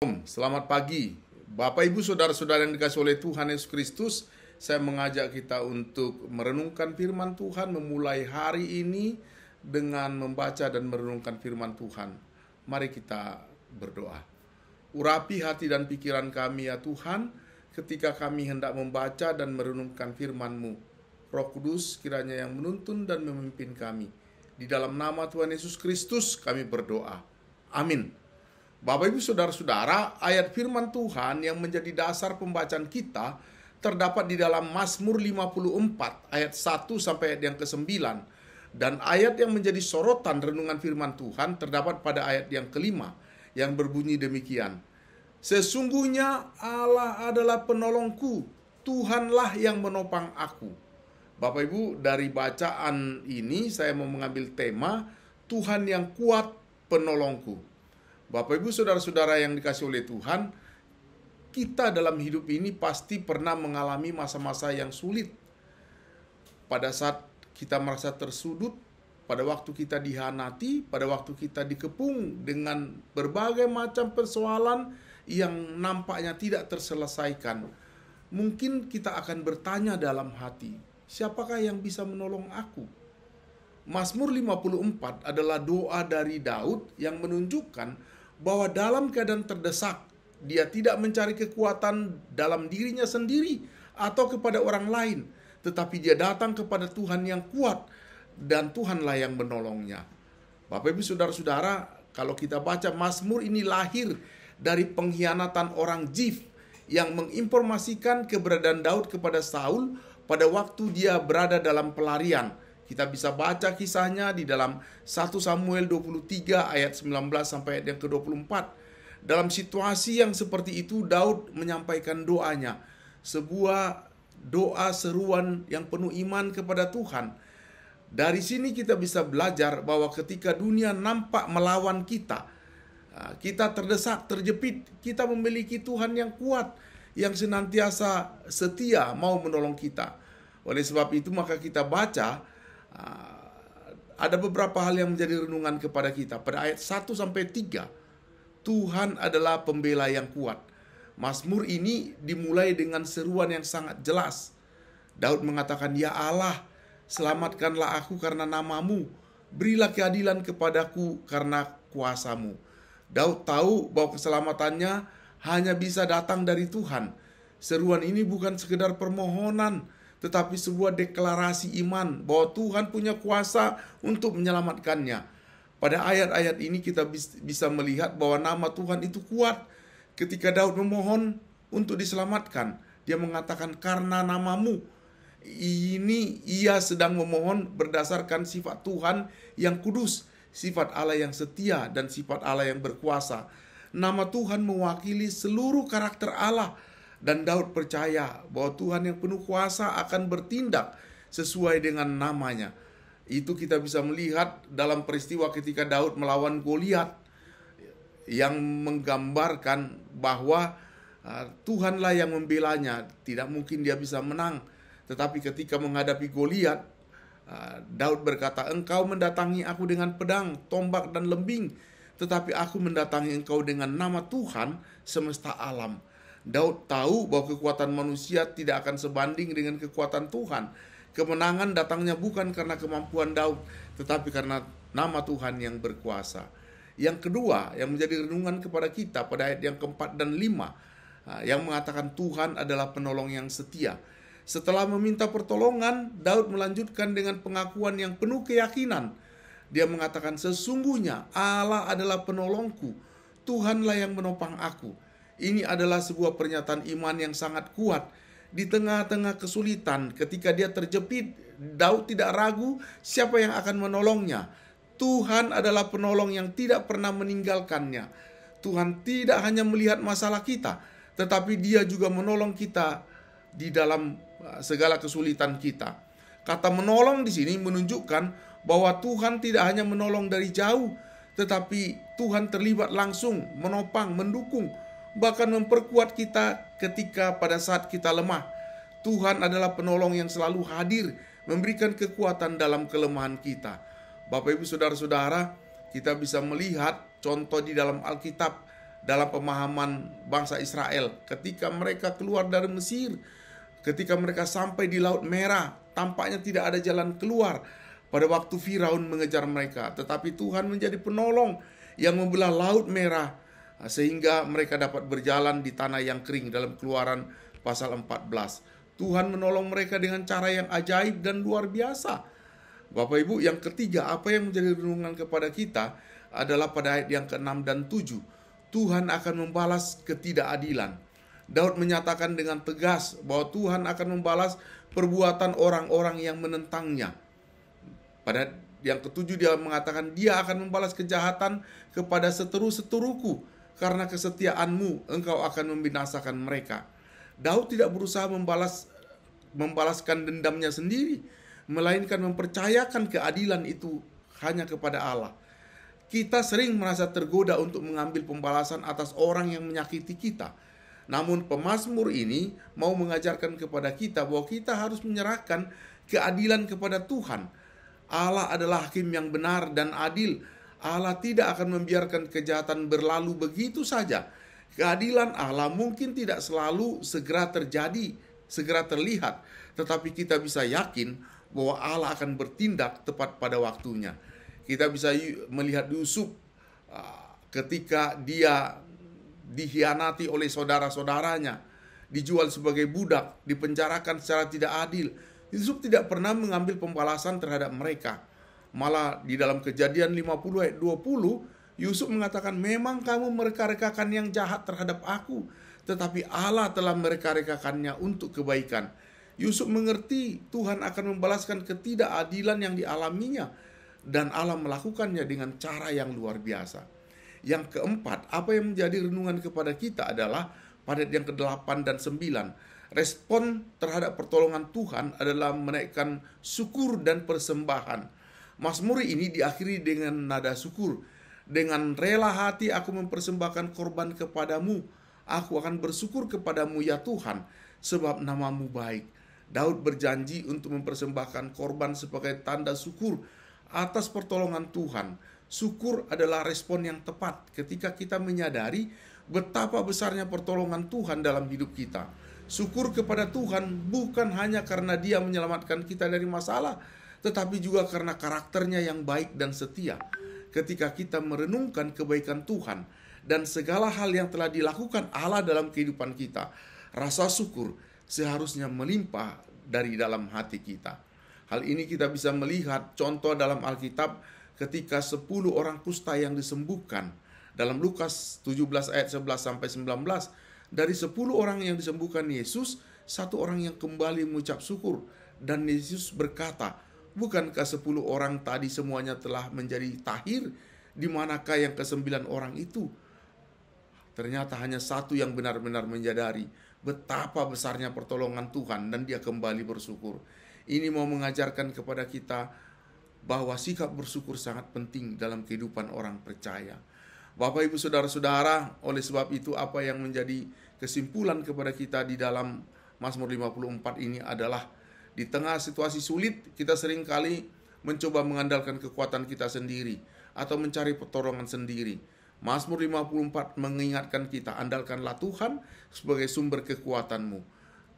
Selamat pagi, Bapak Ibu Saudara-saudara yang dikasihi oleh Tuhan Yesus Kristus. Saya mengajak kita untuk merenungkan firman Tuhan, memulai hari ini dengan membaca dan merenungkan firman Tuhan. Mari kita berdoa. Urapi hati dan pikiran kami ya Tuhan, ketika kami hendak membaca dan merenungkan firman-Mu. Roh Kudus kiranya yang menuntun dan memimpin kami. Di dalam nama Tuhan Yesus Kristus kami berdoa. Amin. Bapak Ibu Saudara-saudara, ayat firman Tuhan yang menjadi dasar pembacaan kita terdapat di dalam Mazmur 54 ayat 1 sampai ayat yang ke-9. Dan ayat yang menjadi sorotan renungan firman Tuhan terdapat pada ayat yang kelima yang berbunyi demikian. Sesungguhnya Allah adalah penolongku, Tuhanlah yang menopang aku. Bapak Ibu, dari bacaan ini saya mau mengambil tema Tuhan yang kuat penolongku. Bapak Ibu Saudara-saudara yang dikasihi oleh Tuhan, kita dalam hidup ini pasti pernah mengalami masa-masa yang sulit. Pada saat kita merasa tersudut, pada waktu kita dihianati, pada waktu kita dikepung dengan berbagai macam persoalan yang nampaknya tidak terselesaikan. Mungkin kita akan bertanya dalam hati, siapakah yang bisa menolong aku? Mazmur 54 adalah doa dari Daud yang menunjukkan bahwa dalam keadaan terdesak, dia tidak mencari kekuatan dalam dirinya sendiri atau kepada orang lain, tetapi dia datang kepada Tuhan yang kuat, dan Tuhanlah yang menolongnya. Bapak Ibu Saudara-saudara, kalau kita baca Mazmur ini lahir dari pengkhianatan orang Zif yang menginformasikan keberadaan Daud kepada Saul pada waktu dia berada dalam pelarian. Kita bisa baca kisahnya di dalam 1 Samuel 23 ayat 19 sampai ayat yang ke-24. Dalam situasi yang seperti itu, Daud menyampaikan doanya. Sebuah doa seruan yang penuh iman kepada Tuhan. Dari sini kita bisa belajar bahwa ketika dunia nampak melawan kita, kita terdesak, terjepit, kita memiliki Tuhan yang kuat, yang senantiasa setia mau menolong kita. Oleh sebab itu maka kita baca, ada beberapa hal yang menjadi renungan kepada kita. Pada ayat 1 sampai 3, Tuhan adalah pembela yang kuat. Mazmur ini dimulai dengan seruan yang sangat jelas. Daud mengatakan, "Ya Allah, selamatkanlah aku karena nama-Mu. Berilah keadilan kepadaku karena kuasa-Mu." Daud tahu bahwa keselamatannya hanya bisa datang dari Tuhan. Seruan ini bukan sekedar permohonan, tetapi sebuah deklarasi iman bahwa Tuhan punya kuasa untuk menyelamatkannya. Pada ayat-ayat ini kita bisa melihat bahwa nama Tuhan itu kuat. Ketika Daud memohon untuk diselamatkan, dia mengatakan karena nama-Mu. Ini ia sedang memohon berdasarkan sifat Tuhan yang kudus, sifat Allah yang setia, dan sifat Allah yang berkuasa. Nama Tuhan mewakili seluruh karakter Allah. Dan Daud percaya bahwa Tuhan yang penuh kuasa akan bertindak sesuai dengan namanya. Itu kita bisa melihat dalam peristiwa ketika Daud melawan Goliat, yang menggambarkan bahwa Tuhanlah yang membelanya. Tidak mungkin dia bisa menang. Tetapi ketika menghadapi Goliat, Daud berkata, "Engkau mendatangi aku dengan pedang, tombak, dan lembing, tetapi aku mendatangi engkau dengan nama Tuhan semesta alam." Daud tahu bahwa kekuatan manusia tidak akan sebanding dengan kekuatan Tuhan. Kemenangan datangnya bukan karena kemampuan Daud, tetapi karena nama Tuhan yang berkuasa. Yang kedua, yang menjadi renungan kepada kita pada ayat yang keempat dan 5, yang mengatakan Tuhan adalah penolong yang setia. Setelah meminta pertolongan, Daud melanjutkan dengan pengakuan yang penuh keyakinan. Dia mengatakan, "Sesungguhnya Allah adalah penolongku, Tuhanlah yang menopang aku." Ini adalah sebuah pernyataan iman yang sangat kuat. Di tengah-tengah kesulitan, ketika dia terjepit, Daud tidak ragu siapa yang akan menolongnya. Tuhan adalah penolong yang tidak pernah meninggalkannya. Tuhan tidak hanya melihat masalah kita, tetapi Dia juga menolong kita di dalam segala kesulitan kita. Kata menolong di sini menunjukkan bahwa Tuhan tidak hanya menolong dari jauh, tetapi Tuhan terlibat langsung, menopang, mendukung, bahkan memperkuat kita ketika pada saat kita lemah. Tuhan adalah penolong yang selalu hadir, memberikan kekuatan dalam kelemahan kita. Bapak Ibu Saudara-saudara, kita bisa melihat contoh di dalam Alkitab dalam pemahaman bangsa Israel ketika mereka keluar dari Mesir. Ketika mereka sampai di Laut Merah, tampaknya tidak ada jalan keluar pada waktu Firaun mengejar mereka. Tetapi Tuhan menjadi penolong yang membelah Laut Merah sehingga mereka dapat berjalan di tanah yang kering dalam Keluaran pasal 14. Tuhan menolong mereka dengan cara yang ajaib dan luar biasa. Bapak Ibu, yang ketiga, apa yang menjadi renungan kepada kita adalah pada ayat yang ke-6 dan 7. Tuhan akan membalas ketidakadilan. Daud menyatakan dengan tegas bahwa Tuhan akan membalas perbuatan orang-orang yang menentangnya. Pada yang ketujuh dia mengatakan dia akan membalas kejahatan kepada seteru-seteruku. Karena kesetiaanmu engkau akan membinasakan mereka. Daud tidak berusaha membalaskan dendamnya sendiri, melainkan mempercayakan keadilan itu hanya kepada Allah. Kita sering merasa tergoda untuk mengambil pembalasan atas orang yang menyakiti kita. Namun pemazmur ini mau mengajarkan kepada kita bahwa kita harus menyerahkan keadilan kepada Tuhan. Allah adalah hakim yang benar dan adil. Allah tidak akan membiarkan kejahatan berlalu begitu saja. Keadilan Allah mungkin tidak selalu segera terjadi, segera terlihat. Tetapi kita bisa yakin bahwa Allah akan bertindak tepat pada waktunya. Kita bisa melihat Yusuf ketika dia dikhianati oleh saudara-saudaranya, dijual sebagai budak, dipenjarakan secara tidak adil. Yusuf tidak pernah mengambil pembalasan terhadap mereka. Malah di dalam Kejadian 50 ayat 20, Yusuf mengatakan, memang kamu mereka-rekakan yang jahat terhadap aku, tetapi Allah telah mereka-rekakannya untuk kebaikan. Yusuf mengerti Tuhan akan membalaskan ketidakadilan yang dialaminya, dan Allah melakukannya dengan cara yang luar biasa. Yang keempat, apa yang menjadi renungan kepada kita adalah pada yang ke-8 dan 9. Respon terhadap pertolongan Tuhan adalah menaikkan syukur dan persembahan. Mazmur ini diakhiri dengan nada syukur. Dengan rela hati aku mempersembahkan korban kepadamu. Aku akan bersyukur kepadamu ya Tuhan, sebab namamu baik. Daud berjanji untuk mempersembahkan korban sebagai tanda syukur atas pertolongan Tuhan. Syukur adalah respon yang tepat ketika kita menyadari betapa besarnya pertolongan Tuhan dalam hidup kita. Syukur kepada Tuhan bukan hanya karena Dia menyelamatkan kita dari masalah, tetapi juga karena karakternya yang baik dan setia. Ketika kita merenungkan kebaikan Tuhan dan segala hal yang telah dilakukan Allah dalam kehidupan kita, rasa syukur seharusnya melimpah dari dalam hati kita. Hal ini kita bisa melihat contoh dalam Alkitab ketika 10 orang kusta yang disembuhkan. Dalam Lukas 17 ayat 11 sampai 19, dari 10 orang yang disembuhkan Yesus, 1 orang yang kembali mengucap syukur. Dan Yesus berkata, bukankah 10 orang tadi semuanya telah menjadi tahir? Di manakah yang ke-9 orang itu? Ternyata hanya 1 yang benar-benar menyadari betapa besarnya pertolongan Tuhan dan dia kembali bersyukur. Ini mau mengajarkan kepada kita bahwa sikap bersyukur sangat penting dalam kehidupan orang percaya. Bapak Ibu Saudara-saudara, oleh sebab itu apa yang menjadi kesimpulan kepada kita di dalam Mazmur 54 ini adalah di tengah situasi sulit kita seringkali mencoba mengandalkan kekuatan kita sendiri atau mencari pertolongan sendiri. Mazmur 54 mengingatkan kita, andalkanlah Tuhan sebagai sumber kekuatanmu.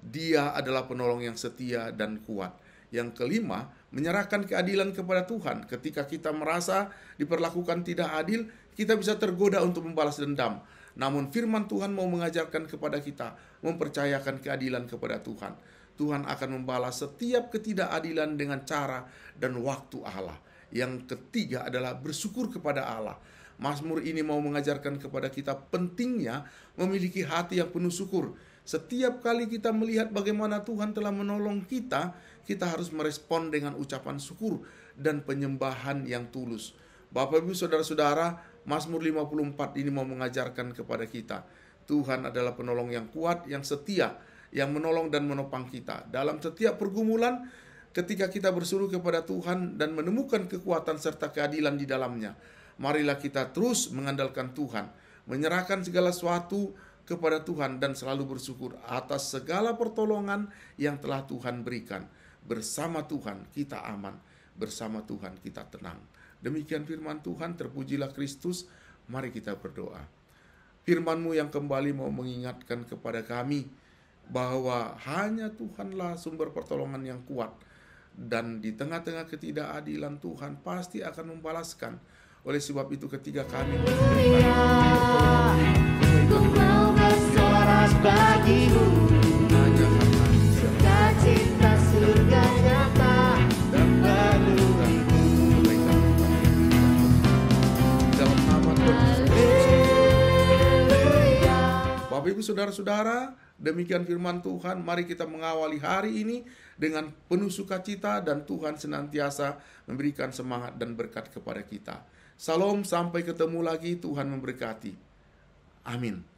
Dia adalah penolong yang setia dan kuat. Yang kelima, menyerahkan keadilan kepada Tuhan. Ketika kita merasa diperlakukan tidak adil, kita bisa tergoda untuk membalas dendam. Namun firman Tuhan mau mengajarkan kepada kita mempercayakan keadilan kepada Tuhan. Tuhan akan membalas setiap ketidakadilan dengan cara dan waktu Allah. Yang ketiga adalah bersyukur kepada Allah. Mazmur ini mau mengajarkan kepada kita pentingnya memiliki hati yang penuh syukur. Setiap kali kita melihat bagaimana Tuhan telah menolong kita, kita harus merespon dengan ucapan syukur dan penyembahan yang tulus. Bapak Ibu Saudara-saudara, Mazmur 54 ini mau mengajarkan kepada kita, Tuhan adalah penolong yang kuat, yang setia, yang menolong dan menopang kita. Dalam setiap pergumulan, ketika kita berseru kepada Tuhan dan menemukan kekuatan serta keadilan di dalamnya, marilah kita terus mengandalkan Tuhan, menyerahkan segala sesuatu kepada Tuhan dan selalu bersyukur atas segala pertolongan yang telah Tuhan berikan. Bersama Tuhan kita aman, bersama Tuhan kita tenang. Demikian firman Tuhan, terpujilah Kristus. Mari kita berdoa. Firman-Mu yang kembali mau mengingatkan kepada kami bahwa hanya Tuhanlah sumber pertolongan yang kuat. Dan di tengah-tengah ketidakadilan, Tuhan pasti akan membalaskan. Oleh sebab itu ketika kami Ku mau bersorak bagimu, hanya karena sukacita surga nyata dan penuh kebaikan dalam nama Tuhan Yesus. Haleluya. Bapak Ibu Saudara-saudara, demikian firman Tuhan. Mari kita mengawali hari ini dengan penuh sukacita, dan Tuhan senantiasa memberikan semangat dan berkat kepada kita. Salam, sampai ketemu lagi. Tuhan memberkati. Amin.